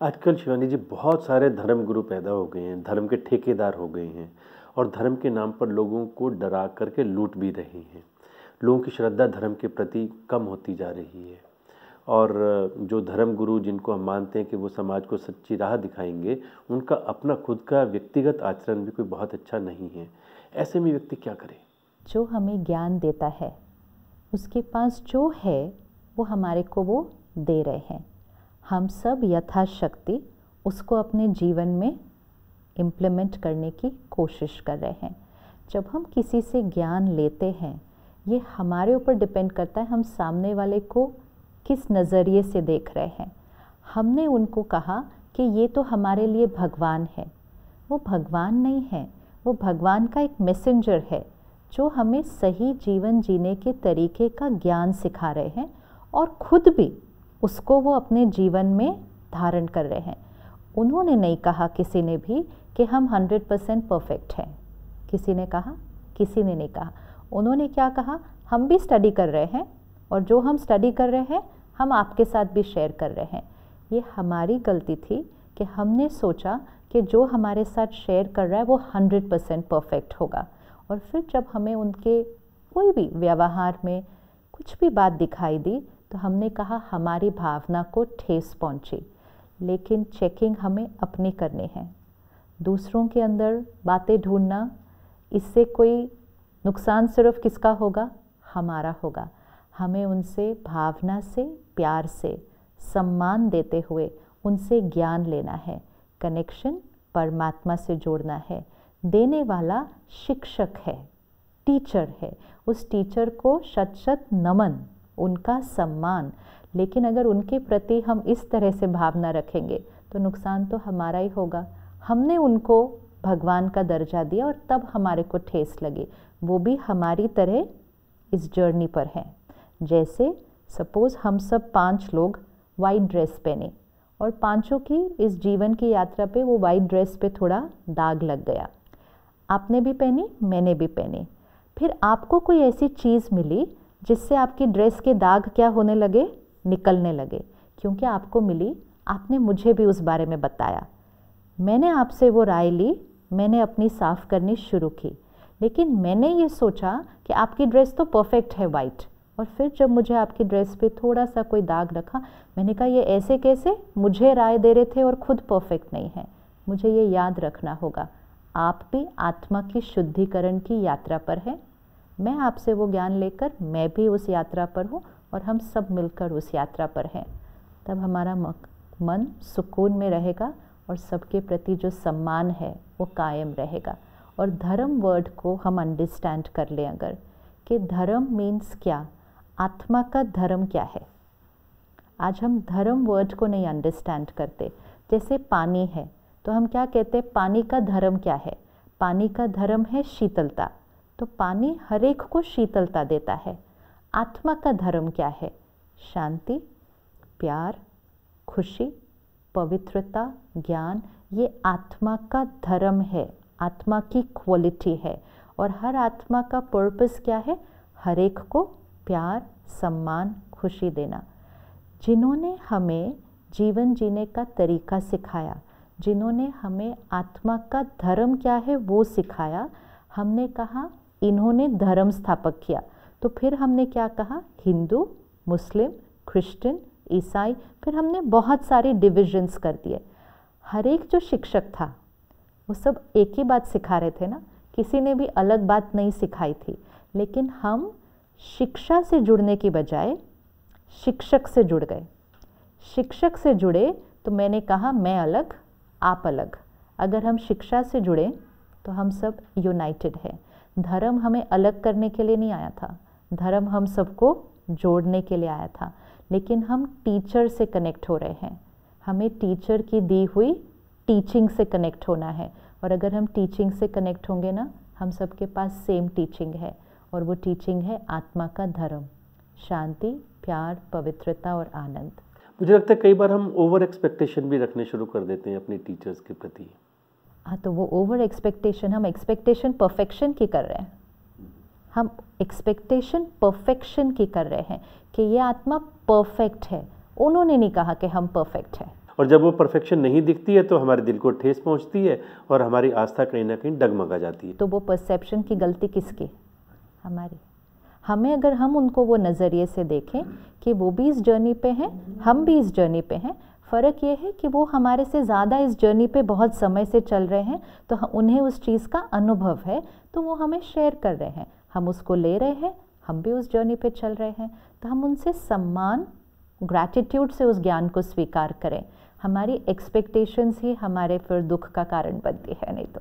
आजकल शिवानी जी बहुत सारे धर्म गुरु पैदा हो गए हैं, धर्म के ठेकेदार हो गए हैं और धर्म के नाम पर लोगों को डरा करके लूट भी रहे हैं। लोगों की श्रद्धा धर्म के प्रति कम होती जा रही है और जो धर्म गुरु जिनको हम मानते हैं कि वो समाज को सच्ची राह दिखाएंगे, उनका अपना खुद का व्यक्तिगत आचरण भी कोई बहुत अच्छा नहीं है। ऐसे में व्यक्ति क्या करे? जो हमें ज्ञान देता है उसके पास जो है वो हमारे को वो दे रहे हैं। हम सब यथाशक्ति उसको अपने जीवन में इम्प्लीमेंट करने की कोशिश कर रहे हैं। जब हम किसी से ज्ञान लेते हैं, ये हमारे ऊपर डिपेंड करता है हम सामने वाले को किस नज़रिए से देख रहे हैं। हमने उनको कहा कि ये तो हमारे लिए भगवान है, वो भगवान नहीं है, वो भगवान का एक मैसेंजर है जो हमें सही जीवन जीने के तरीके का ज्ञान सिखा रहे हैं और खुद भी उसको वो अपने जीवन में धारण कर रहे हैं। उन्होंने नहीं कहा किसी ने भी कि हम 100% परफेक्ट हैं। किसी ने कहा? किसी ने नहीं कहा। उन्होंने क्या कहा? हम भी स्टडी कर रहे हैं और जो हम स्टडी कर रहे हैं हम आपके साथ भी शेयर कर रहे हैं। ये हमारी गलती थी कि हमने सोचा कि जो हमारे साथ शेयर कर रहा है वो 100% परफेक्ट होगा और फिर जब हमें उनके कोई भी व्यवहार में कुछ भी बात दिखाई दी तो हमने कहा हमारी भावना को ठेस पहुंची। लेकिन चेकिंग हमें अपनी करनी है। दूसरों के अंदर बातें ढूंढना, इससे कोई नुकसान सिर्फ किसका होगा? हमारा होगा। हमें उनसे भावना से, प्यार से, सम्मान देते हुए उनसे ज्ञान लेना है। कनेक्शन परमात्मा से जोड़ना है। देने वाला शिक्षक है, टीचर है। उस टीचर को शत शत नमन, उनका सम्मान। लेकिन अगर उनके प्रति हम इस तरह से भावना रखेंगे तो नुकसान तो हमारा ही होगा। हमने उनको भगवान का दर्जा दिया और तब हमारे को ठेस लगी। वो भी हमारी तरह इस जर्नी पर हैं। जैसे सपोज़ हम सब 5 लोग वाइट ड्रेस पहने और पांचों की इस जीवन की यात्रा पे वो वाइट ड्रेस पे थोड़ा दाग लग गया। आपने भी पहनी, मैंने भी पहनी। फिर आपको कोई ऐसी चीज़ मिली जिससे आपकी ड्रेस के दाग क्या होने लगे? निकलने लगे। क्योंकि आपको मिली, आपने मुझे भी उस बारे में बताया, मैंने आपसे वो राय ली, मैंने अपनी साफ़ करनी शुरू की। लेकिन मैंने ये सोचा कि आपकी ड्रेस तो परफेक्ट है वाइट, और फिर जब मुझे आपकी ड्रेस पे थोड़ा सा कोई दाग रखा, मैंने कहा ये ऐसे कैसे? मुझे राय दे रहे थे और खुद परफेक्ट नहीं है। मुझे ये याद रखना होगा, आप भी आत्मा की शुद्धिकरण की यात्रा पर हैं। मैं आपसे वो ज्ञान लेकर मैं भी उस यात्रा पर हूँ और हम सब मिलकर उस यात्रा पर हैं। तब हमारा मन सुकून में रहेगा और सबके प्रति जो सम्मान है वो कायम रहेगा। और धर्म वर्ड को हम अंडरस्टैंड कर लें अगर, कि धर्म मीन्स क्या, आत्मा का धर्म क्या है। आज हम धर्म वर्ड को नहीं अंडरस्टैंड करते। जैसे पानी है तो हम क्या कहते हैं? पानी का धर्म क्या है? पानी का धर्म है शीतलता। तो पानी हर एक को शीतलता देता है। आत्मा का धर्म क्या है? शांति, प्यार, खुशी, पवित्रता, ज्ञान। ये आत्मा का धर्म है, आत्मा की क्वालिटी है। और हर आत्मा का पर्पस क्या है? हर एक को प्यार, सम्मान, खुशी देना। जिन्होंने हमें जीवन जीने का तरीका सिखाया, जिन्होंने हमें आत्मा का धर्म क्या है वो सिखाया, हमने कहा इन्होंने धर्म स्थापक किया। तो फिर हमने क्या कहा? हिंदू, मुस्लिम, क्रिश्चियन, ईसाई। फिर हमने बहुत सारे डिविजन्स कर दिए। हर एक जो शिक्षक था वो सब एक ही बात सिखा रहे थे ना, किसी ने भी अलग बात नहीं सिखाई थी। लेकिन हम शिक्षा से जुड़ने की बजाय शिक्षक से जुड़ गए। शिक्षक से जुड़े तो मैंने कहा मैं अलग, आप अलग। अगर हम शिक्षा से जुड़े तो हम सब यूनाइटेड हैं। धर्म हमें अलग करने के लिए नहीं आया था, धर्म हम सबको जोड़ने के लिए आया था। लेकिन हम टीचर से कनेक्ट हो रहे हैं। हमें टीचर की दी हुई टीचिंग से कनेक्ट होना है। और अगर हम टीचिंग से कनेक्ट होंगे ना, हम सबके पास सेम टीचिंग है और वो टीचिंग है आत्मा का धर्म, शांति, प्यार, पवित्रता और आनंद। मुझे लगता है कई बार हम ओवर एक्सपेक्टेशन भी रखने शुरू कर देते हैं अपने टीचर्स के प्रति। हाँ, तो वो ओवर एक्सपेक्टेशन, हम एक्सपेक्टेशन परफेक्शन की कर रहे हैं। हम एक्सपेक्टेशन परफेक्शन की कर रहे हैं कि ये आत्मा परफेक्ट है। उन्होंने नहीं कहा कि हम परफेक्ट हैं। और जब वो परफेक्शन नहीं दिखती है तो हमारे दिल को ठेस पहुंचती है और हमारी आस्था कहीं ना कहीं डगमगा जाती है। तो वो परसेप्शन की गलती किसकी? हमारी। हमें अगर हम उनको वो नज़रिए से देखें कि वो भी इस जर्नी पे हैं, हम भी इस जर्नी पे हैं, फ़र्क ये है कि वो हमारे से ज़्यादा इस जर्नी पे बहुत समय से चल रहे हैं, तो उन्हें उस चीज़ का अनुभव है, तो वो हमें शेयर कर रहे हैं, हम उसको ले रहे हैं, हम भी उस जर्नी पे चल रहे हैं, तो हम उनसे सम्मान, ग्रैटिट्यूड से उस ज्ञान को स्वीकार करें। हमारी एक्सपेक्टेशंस ही हमारे फिर दुख का कारण बनती है, नहीं तो।